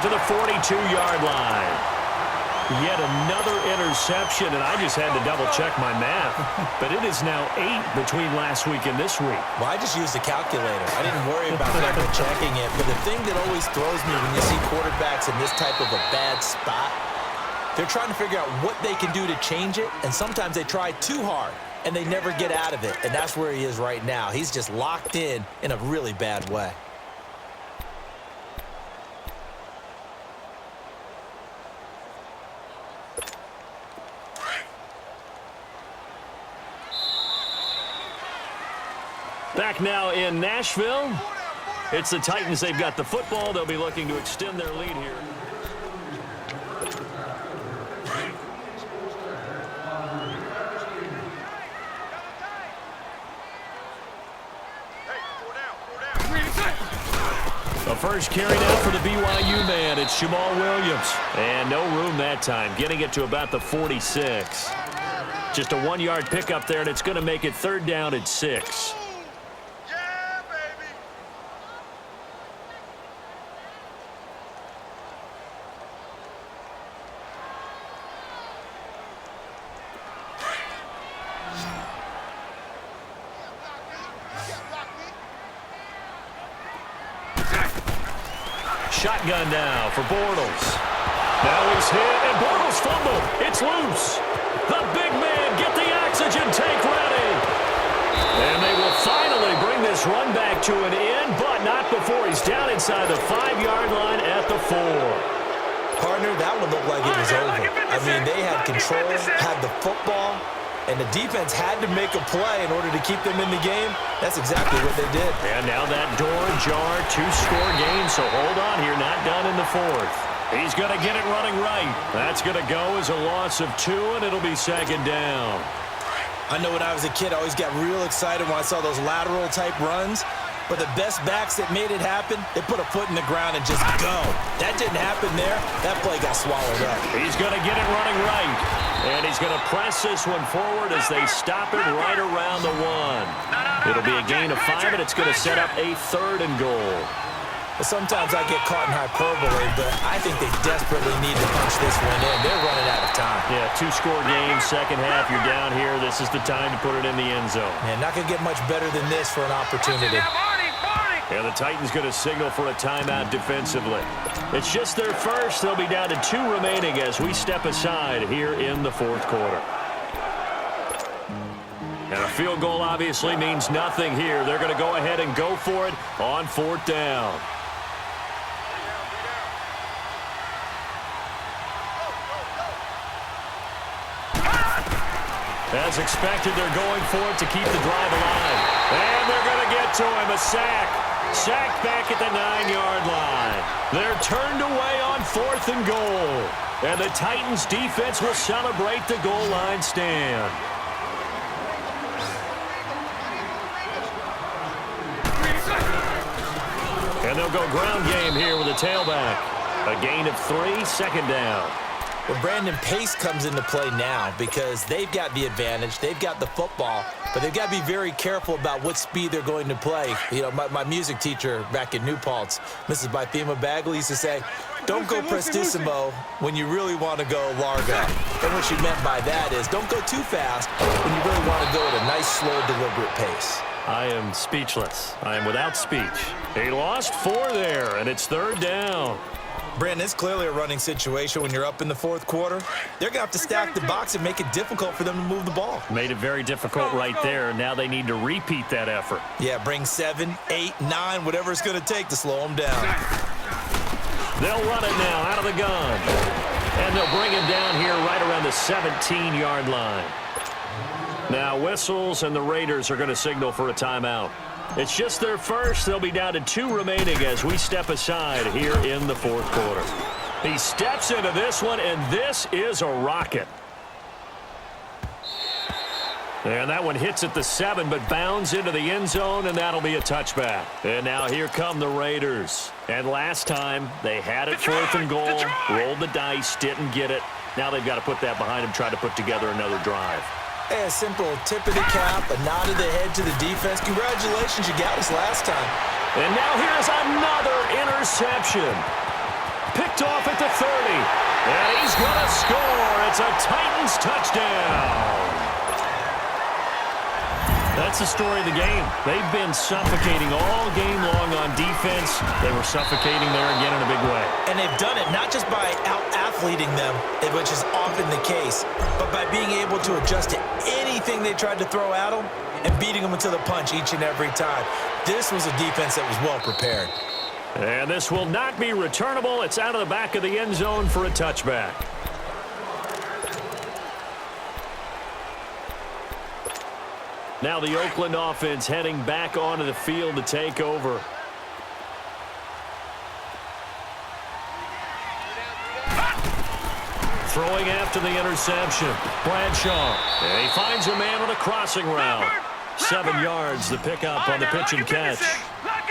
to the 42-yard line. Yet another interception, and I just had to double-check my math. But it is now 8 between last week and this week. Well, I just used a calculator. I didn't worry about double-checking it. But the thing that always throws me when you see quarterbacks in this type of a bad spot, they're trying to figure out what they can do to change it, and sometimes they try too hard, and they never get out of it. And that's where he is right now. He's just locked in a really bad way. Back now in Nashville. It's the Titans. They've got the football. They'll be looking to extend their lead here. The first carry now for the BYU man. It's Jamal Williams. And no room that time, getting it to about the 46. Just a 1-yard pickup there, and it's going to make it 3rd down and 6. Shotgun now for Bortles. Now he's hit, and Bortles fumbled. It's loose. The big man, get the oxygen tank ready. And they will finally bring this run back to an end, but not before he's down inside the 5-yard line at the 4. Partner, that one looked like it was over. I mean, they had control, had the football, and the defense had to make a play in order to keep them in the game. That's exactly what they did. And now that door ajar, 2-score game, so hold on here, not done in the 4th. He's going to get it running right. That's going to go as a loss of 2, and it'll be 2nd down. I know when I was a kid, I always got real excited when I saw those lateral-type runs. But the best backs that made it happen, they put a foot in the ground and just go. That didn't happen there. That play got swallowed up. He's going to get it running right. And he's going to press this one forward as they stop it right around the 1. It'll be a gain of 5, and it's going to set up a 3rd and goal. Sometimes I get caught in hyperbole, but I think they desperately need to punch this one in. They're running out of time. Yeah, 2-score game, second half, you're down here. This is the time to put it in the end zone. Man, not going to get much better than this for an opportunity. And the Titans going to signal for a timeout defensively. It's just their first. They'll be down to 2 remaining as we step aside here in the 4th quarter. And a field goal obviously means nothing here. They're going to go ahead and go for it on 4th down. As expected, they're going for it to keep the drive alive. And they're going to get to him. A sack. Sacked back at the 9-yard line. They're turned away on 4th and goal. And the Titans defense will celebrate the goal line stand. And they'll go ground game here with a tailback. A gain of 3, 2nd down. Well, Brandon, pace comes into play now because they've got the advantage. They've got the football, but they've got to be very careful about what speed they're going to play. You know, my music teacher back in New Paltz, Mrs. Bythema Bagley, used to say, don't go prestissimo when you really want to go largo. And what she meant by that is don't go too fast when you really want to go at a nice, slow, deliberate pace. I am speechless. I am without speech. He lost 4 there, and it's 3rd down. Brandon, it's clearly a running situation when you're up in the 4th quarter. They're going to have to stack the box and make it difficult for them to move the ball. Made it very difficult right there. Now they need to repeat that effort. Yeah, bring 7, 8, 9, whatever it's going to take to slow them down. They'll run it now out of the gun. And they'll bring him down here right around the 17-yard line. Now whistles, and the Raiders are going to signal for a timeout. It's just their first. They'll be down to 2 remaining as we step aside here in the 4th quarter. He steps into this one, and this is a rocket. And that one hits at the 7, but bounds into the end zone, and that'll be a touchback. And now here come the Raiders. And last time, they had it 4th and goal, rolled the dice, didn't get it. Now they've got to put that behind them, try to put together another drive. Hey, a simple tip of the cap, a nod of the head to the defense. Congratulations, you got us last time. And now here's another interception. Picked he's going to score. It's a Titans touchdown. That's the story of the game. They've been suffocating all game long on defense. They were suffocating there again in a big way. And they've done it not just by out-athleting them, which is often the case, but by being able to adjust to anything they tried to throw at them and beating them into the punch each and every time. This was a defense that was well prepared. And this will not be returnable. It's out of the back of the end zone for a touchback. Now the Oakland offense heading back onto the field to take over. Throwing after the interception. Bradshaw. And he finds a man on a crossing route. 7 yards, the pickup on the pitch and catch.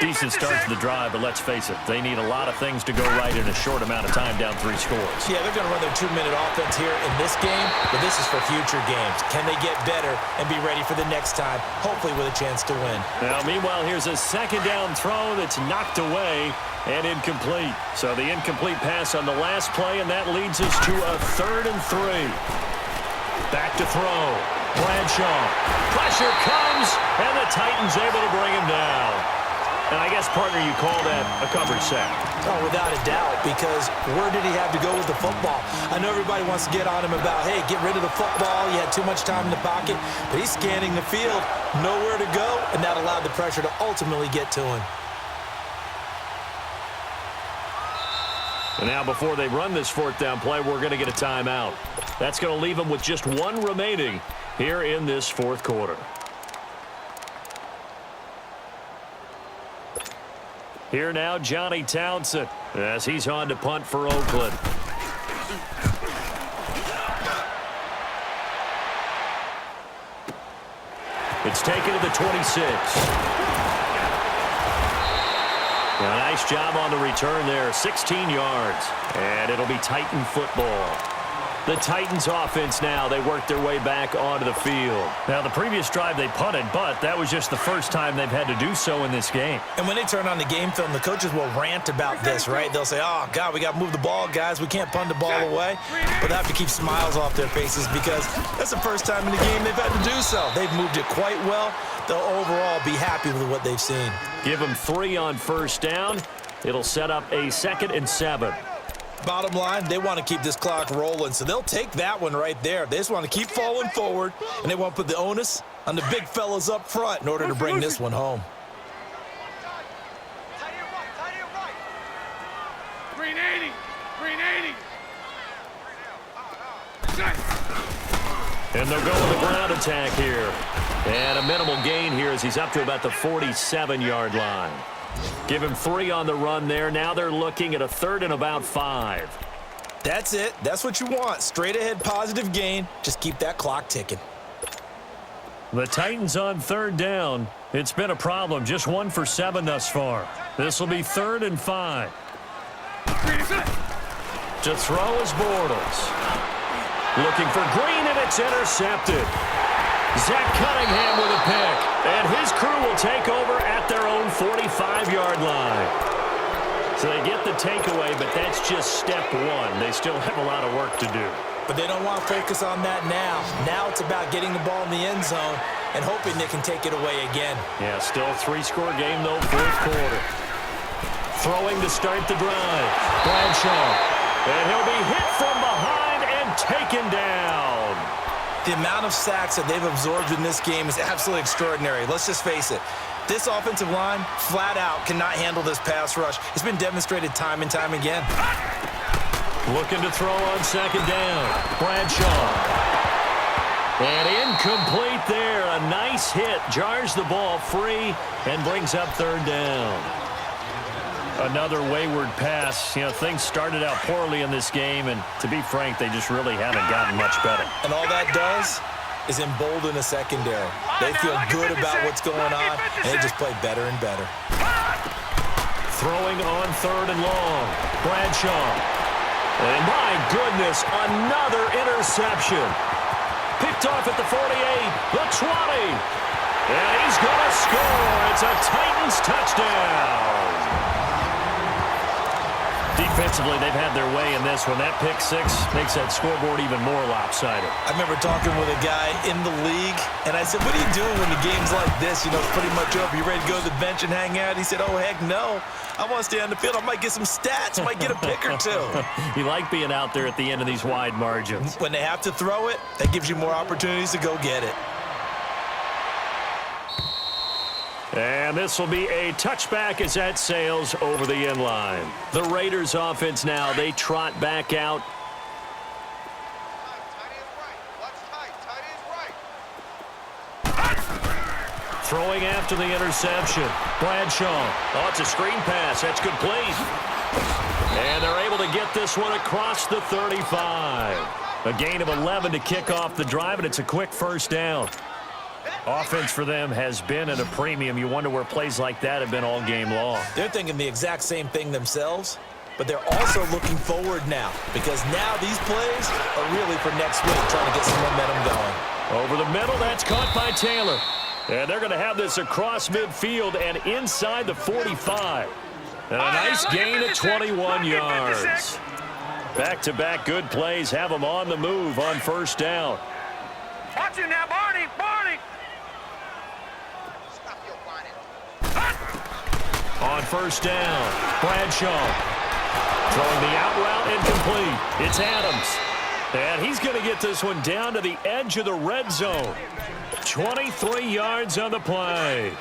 Decent start to the drive, but let's face it, they need a lot of things to go right in a short amount of time, down 3 scores. Yeah, they're going to run their 2-minute offense here in this game, but this is for future games. Can they get better and be ready for the next time, hopefully with a chance to win? Now, meanwhile, here's a second down throw that's knocked away and incomplete. So the incomplete pass on the last play, and that leads us to a 3rd and 3. Back to throw. Bradshaw. Pressure comes, and the Titans able to bring him down. And I guess, partner, you call that a coverage sack. Oh, without a doubt, because where did he have to go with the football? I know everybody wants to get on him about, hey, get rid of the football. You had too much time in the pocket. But he's scanning the field, nowhere to go, and that allowed the pressure to ultimately get to him. And now before they run this 4th down play, we're going to get a timeout. That's going to leave them with just 1 remaining here in this 4th quarter. Here now, Johnny Townsend, as he's on to punt for Oakland. It's taken to the 26. A nice job on the return there, 16 yards. And it'll be Titan football. The Titans offense now, they work their way back onto the field. Now, the previous drive they punted, but that was just the first time they've had to do so in this game. And when they turn on the game film, the coaches will rant about this, right? They'll say, oh, God, we got to move the ball, guys. We can't punt the ball away. But they have to keep smiles off their faces because that's the first time in the game they've had to do so. They've moved it quite well. They'll overall be happy with what they've seen. Give them 3 on 1st down. It'll set up a 2nd and 7. Bottom line, they want to keep this clock rolling, so they'll take that one right there. They just want to keep falling forward, and they want to put the onus on the big fellas up front in order to bring this one home. Green 80. And they'll go with the ground attack here. And a minimal gain here as he's up to about the 47-yard line. Give him 3 on the run there. Now they're looking at a 3rd and about 5. That's it. That's what you want. Straight ahead positive gain. Just keep that clock ticking. The Titans on 3rd down. It's been a problem. Just 1 for 7 thus far. This will be 3rd and 5. To throw is Bortles. Looking for Green, and it's intercepted. Zach Cunningham with a pick. And his crew will take over at their own 45-yard line. So they get the takeaway, but that's just step 1. They still have a lot of work to do. But they don't want to focus on that now. Now it's about getting the ball in the end zone and hoping they can take it away again. Yeah, still a 3-score game, though, 4th quarter. Throwing to start the drive. Bradshaw. And he'll be hit from behind and taken down. The amount of sacks that they've absorbed in this game is absolutely extraordinary. Let's just face it. This offensive line, flat out, cannot handle this pass rush. It's been demonstrated time and time again. Looking to throw on 2nd down. Bradshaw. And incomplete there. A nice hit. Jars the ball free and brings up 3rd down. Another wayward pass. You know, things started out poorly in this game, and to be frank, they just really haven't gotten much better. And all that does is embolden a secondary. They feel good about what's going on, and they just play better and better. Throwing on 3rd and long. Bradshaw. And my goodness, another interception. Picked off at the 48, the 20. And he's going to score. It's a Titans touchdown. Defensively, they've had their way in this one. That pick six makes that scoreboard even more lopsided. I remember talking with a guy in the league, and I said, what are you doing when the game's like this? You know, it's pretty much over. You ready to go to the bench and hang out? He said, oh, heck no. I want to stay on the field. I might get some stats. I might get a pick or two. You like being out there at the end of these wide margins. When they have to throw it, that gives you more opportunities to go get it. And this will be a touchback as that sails over the end line. The Raiders offense now, they trot back out. Throwing after the interception. Bradshaw. Oh, it's a screen pass. That's complete. And they're able to get this one across the 35. A gain of 11 to kick off the drive, and it's a quick first down. Offense for them has been at a premium. You wonder where plays like that have been all game long. They're thinking the exact same thing themselves, but they're also looking forward now because now these plays are really for next week, trying to get some momentum going. Over the middle, that's caught by Taylor. And they're going to have this across midfield and inside the 45. And a nice gain of 21 yards. Back-to-back good plays have them on the move on first down. Watch him now, Barney! Barney! On first down, Bradshaw throwing the out route incomplete. It's Adams. And he's going to get this one down to the edge of the red zone. 23 yards on the play.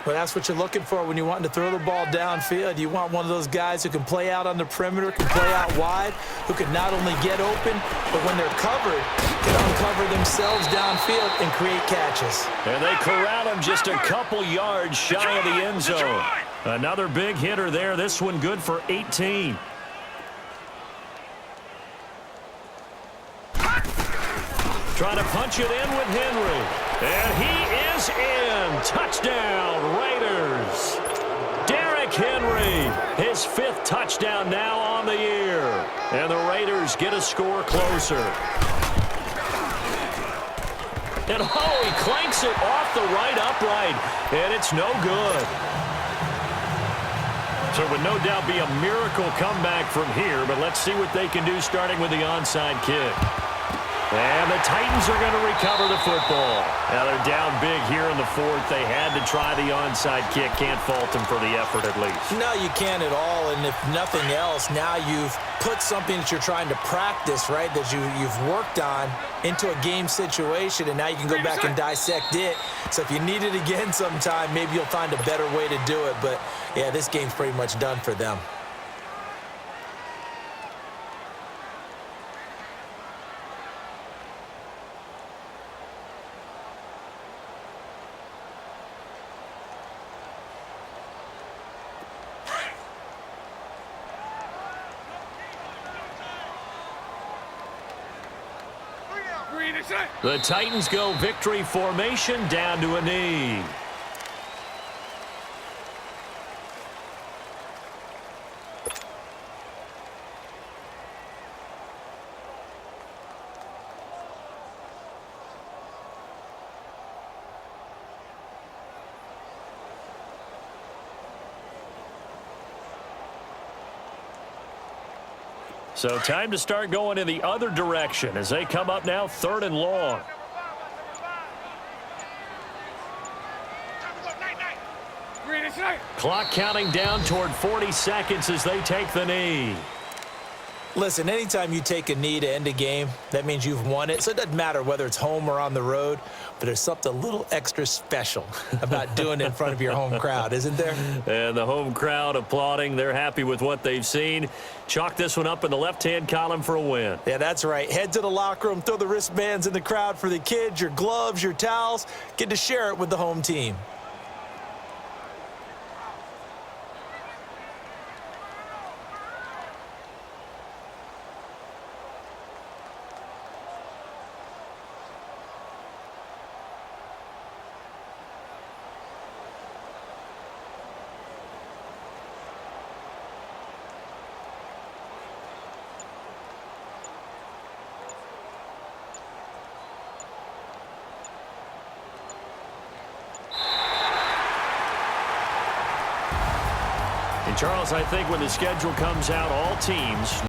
Well, that's what you're looking for when you're wanting to throw the ball downfield. You want one of those guys who can play out on the perimeter, can play out wide, who can not only get open, but when they're covered, can uncover themselves downfield and create catches. And they corral him just a couple yards shy of the end zone. Another big hitter there. This one good for 18. Trying to punch it in with Henry. And he is in. Touchdown, Raiders. Derrick Henry, his 5th touchdown now on the year. And the Raiders get a score closer. And oh, he clanks it off the right upright. And it's no good. So it would no doubt be a miracle comeback from here, but let's see what they can do starting with the onside kick. And the Titans are going to recover the football. Now they're down big here in the 4th. They had to try the onside kick. Can't fault them for the effort at least. No, you can't at all. And if nothing else, now you've put something that you're trying to practice, right, that you've worked on into a game situation, and now you can go back and dissect it. So if you need it again sometime, maybe you'll find a better way to do it. But, yeah, this game's pretty much done for them. The Titans go victory formation down to a knee. So time to start going in the other direction as they come up now 3rd and long. Clock counting down toward 40 seconds as they take the knee. Listen, anytime you take a knee to end a game, that means you've won it. So it doesn't matter whether it's home or on the road, but there's something a little extra special about doing it in front of your home crowd, isn't there? And the home crowd applauding. They're happy with what they've seen. Chalk this one up in the left-hand column for a win. Yeah, that's right. Head to the locker room, throw the wristbands in the crowd for the kids, your gloves, your towels. Get to share it with the home team. And, Charles, I think when the schedule comes out, all teams